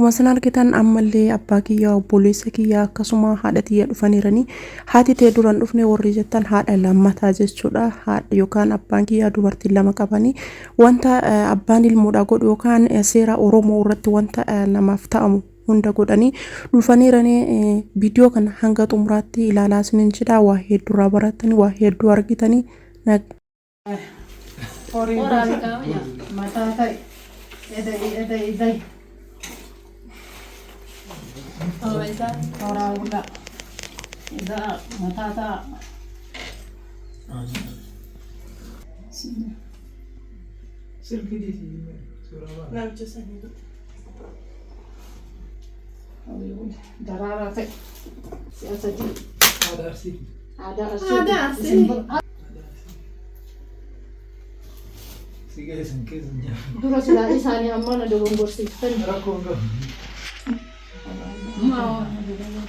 Akkuma isin argitan ammallee abbaa kiyyaa obboleessa kiyyaa akkasuma haadha tiyya dhufaniiranii haati tee duran dhufne warri jettan haadha lammataa jechuudha. Haadha yookaan abbaan kiyyaa dubartii lama qabanii wanta abbaan ilmoodhaa godhu yookaan seera Oromoo irratti wanta namaaf ta'amu hunda godhanii dhufaniiranii viidiyoo kana hanga xumuraatti ilaalaa isiniin jedha. Waa hedduu irraa baratanii waa hedduu argitanii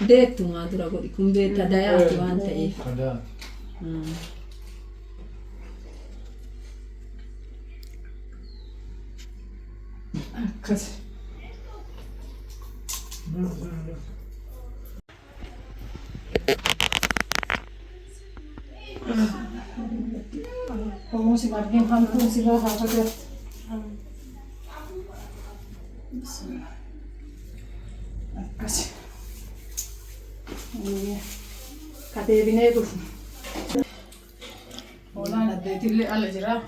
Detto madura con cumbetta daiati vante Como si alguien fantasma si lo hace ver. Casi. Kate bine dur. Ola na de tille alla jira.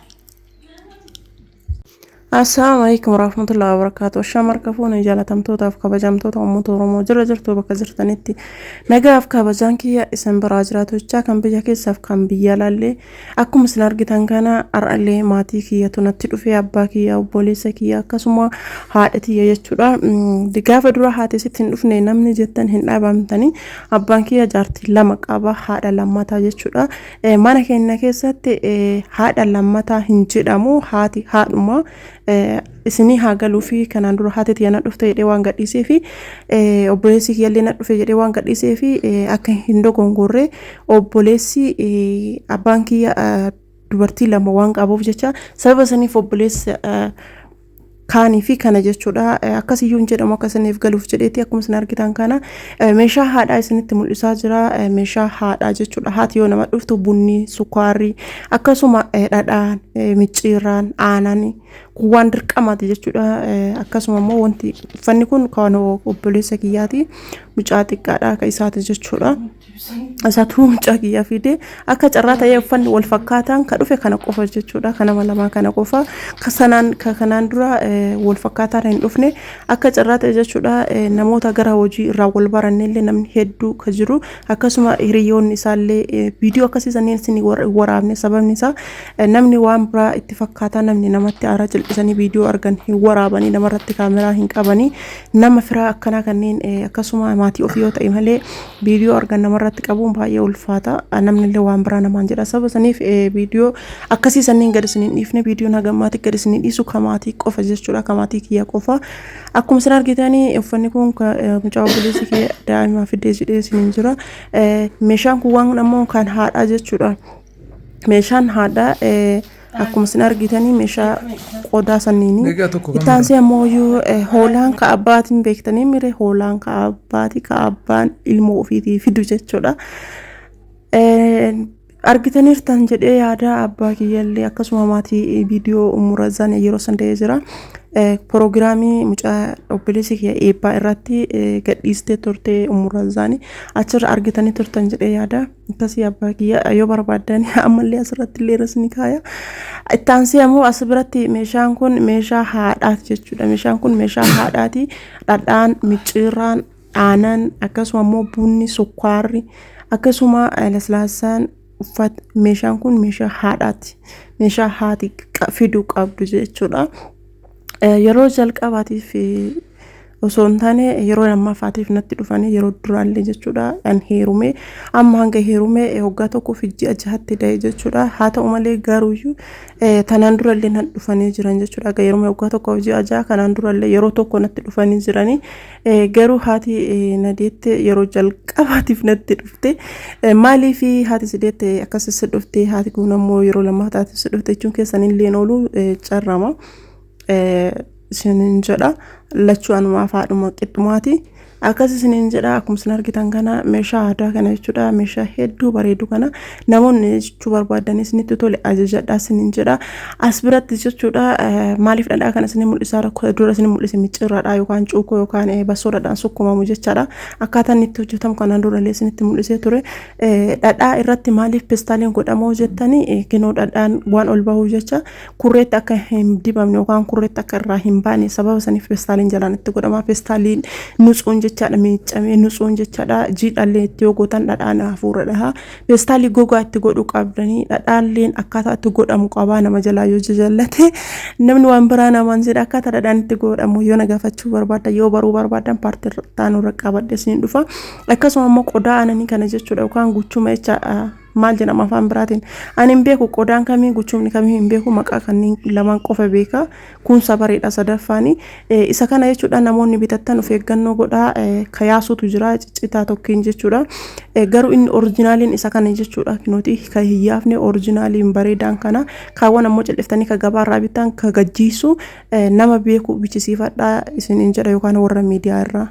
Assalamu alaikum warahmatullahi wabarakatuh. Shamar kafuun jaalatamtootaaf kabajamtoota uummata Oromoo jirtu bakka jirtanitti nagaaf kabajaan kiyya isin biraa jiraatochaa kan biyya keessaaf kan biyya laallee akkuma isin argitan kana ar'allee maatii kiyyatu natti dhufee abbaa kiyya obboleessa kiyya akkasuma haadha tiyya jechuudha. Gaafa dura haati sitti hin dhufne namni jettan hin dhaabamtanii abbaan kiyya jaartii lama qaba haadha lammataa jechuudha. Mana keenya keessatti haadha lammataa hin jedhamu haati haadhuma isini hagalu fi kanaan dura haati tiyya na dhufte jedhee waan gadhiisee fi obboleessi kiyyallee na dhufe jedhee waan gadhiisee fi akka hin dogongorre obboleessi abbaan kiyya dubartii lama waan qabuuf jecha sababa saniif obboleessa kaanii fi kana jechuudha. Akkasiyyuu hin jedhamu akkasaniif galuuf jedheeti akkuma isin argitan kana meeshaa haadhaa isinitti mul'isaa jira. Meeshaa haadhaa jechuudha. Haati yoo nama dhuftu bunni, sukkaarri akkasuma dhadhaan, micciiraan, aanan kun waan dirqamaati jechuudha. Akkasuma immoo wanti uffanni kun kan obboleessa kiyyaati. Mucaa xiqqaadha ka isaati jechuudha. Isaatu mucaa kiyyaa fide akka carraa ta'ee uffanni wal fakkaataan ka dhufe kana qofa jechuudha. Kana lamaa kana qofa kanaan dura wal fakkaataan hin dhufne akka carraa ta'e jechuudha. Namoota gara hojii irraa wal barannellee namni hedduu ka jiru akkasuma hiriyoonni isaallee viidiyoo akkasii saniin isin waraabne sababni isaa namni waan biraa itti fakkaataa namni namatti aaraa jal'isanii viidiyoo argan hin waraabanii namarratti kaameraa hin qabanii nama firaa akkanaa kanneen akkasuma maatii ofii yoo ta'e malee viidiyoo argan namarratti qabuun baay'ee ulfaata. Namni illee waan biraa namaan jedha sababa saniif viidiyoo akkasii saniin gad isin hin dhiifne viidiyoon hagammaatii gad isin hin dhiisu kamaatii qofa jechuudha. Kamaatii kiyya qofa akkuma isin argitanii uffanni kun mucaa obboleessi kiyya daa'ima fidee jedhee isin jira. Meeshaan kun waan ammoo kan haadhaa jechuudha. Meeshaan haadhaa akkuma isin argitanii meeshaa qodaa saniini ittaansee ammoo hoolaan ka abbaatiin beektanii mire hoolaan ka abbaati ka abbaan ilmoo ofiitii fidu jechuudha. Argitaniirtan jedhee yaada abbaa kiyyallee akkasuma maatii viidiyoo umurazaan yeroo san ta'ee jira. Proogiraamii mucaa obboleessi kiyya eebbaa irratti gadhiistee turte umurazaani achirra argitanii turtan jedhee yaada. Akkasii abbaa kiyya yoo barbaadan ammallee asirratti illee rasni kaaya. Ittaansee ammoo as biratti meeshaan kun meeshaa haadhaati jechuudha. Meeshaan kun meeshaa haadhaati. Dhadhaan, micciiraan, aanan akkasuma ammoo bunni, sukkaarri akkasuma laslaasaan uffata meeshaan kun meeshaa haadhaati. Meeshaa haati fiduu qabdu jechuudha. Yeroo jalqabaatiif osoo hin taane yeroo lammaffaatiif natti dhufanii yeroo duraallee jechuudha. An heerume amma hanga heerume waggaa tokkoof ji'a jahatti da'e jechuudha. Haa ta'u malee garuuyyuu tanaan durallee natti dhufanii jiran jechuudha. Heerume waggaa tokkoof ji'a jaha kanaan durallee yeroo tokko natti dhufanii jiranii. Garuu haati nadeette yeroo jalqabaatiif natti dhufte maaliif haati sideette akkasii si dhufte haati kun ammoo yeroo lammaffaatiif si dhufte jechuun keessan illee oolu carrama. Sinin jedha lachuu anumaa faadhuma qixxumaati. Akkas isiniin jedha akkuma isin argitan kana meeshaa aadaa kana jechuudha meeshaa hedduu bareedu kana namoonni jechuu barbaadan isinitti tole ajajadhaa isiniin jedha as biratti jechuudha maaliif dhadhaa kana isin mul'isaa rakkoo dura isin mul'ise micciirraadha yookaan cuukoo yookaan bassoodhaan sukkumamu jechaadha akkaataan itti hojjetamu kanaan dura illee isinitti mul'isee ture dhadhaa irratti maaliif pestaaliin godhamoo jettanii kinoo dhadhaan waan ol bahuu jecha kurreetti akka hin dibamne yookaan kurreetti akka irraa hin baane sababa saniif pestaaliin jalaan itti godhama pestaaliin nutsuun jechaadha miicamee nutsuun jechaadha jiidhallee itti yogotan dhadhaan hafuuradha pestaalii gogaa itti godhu qabdanii dhadhaalleen akkaataa itti godhamu qabaa nama jalaa yoo jallate namni waan biraa namaan jedha akkaataa dhadhaan itti godhamu yoo nagaafachuu barbaada yoo baruu barbaadan paartii taanuu raqqabadhe siin dhufa akkasuma immoo qodaa aananii kana jechuudha yookaan guchuma jecha maal jedhama afaan biraatiin ani hin beeku qodaan kamii guchumni kamii hin beeku maqaa kanneen lamaan qofa beeka kun sabareedha sadaffaani isa kana jechuudha namoonni bitattan of eeggannoo godhaa kayaasutu jira ciccitaa tokkiin jechuudha garuu inni oriijinaaliin isa kana jechuudha kinooti ka hiyyaafne oriijinaaliin bareedaan kana kaawwan ammoo calliftanii ka gabaarraa bitan ka gajjiisu nama beeku bichisiifadhaa isiniin jedha yookaan warra miidiyaa irraa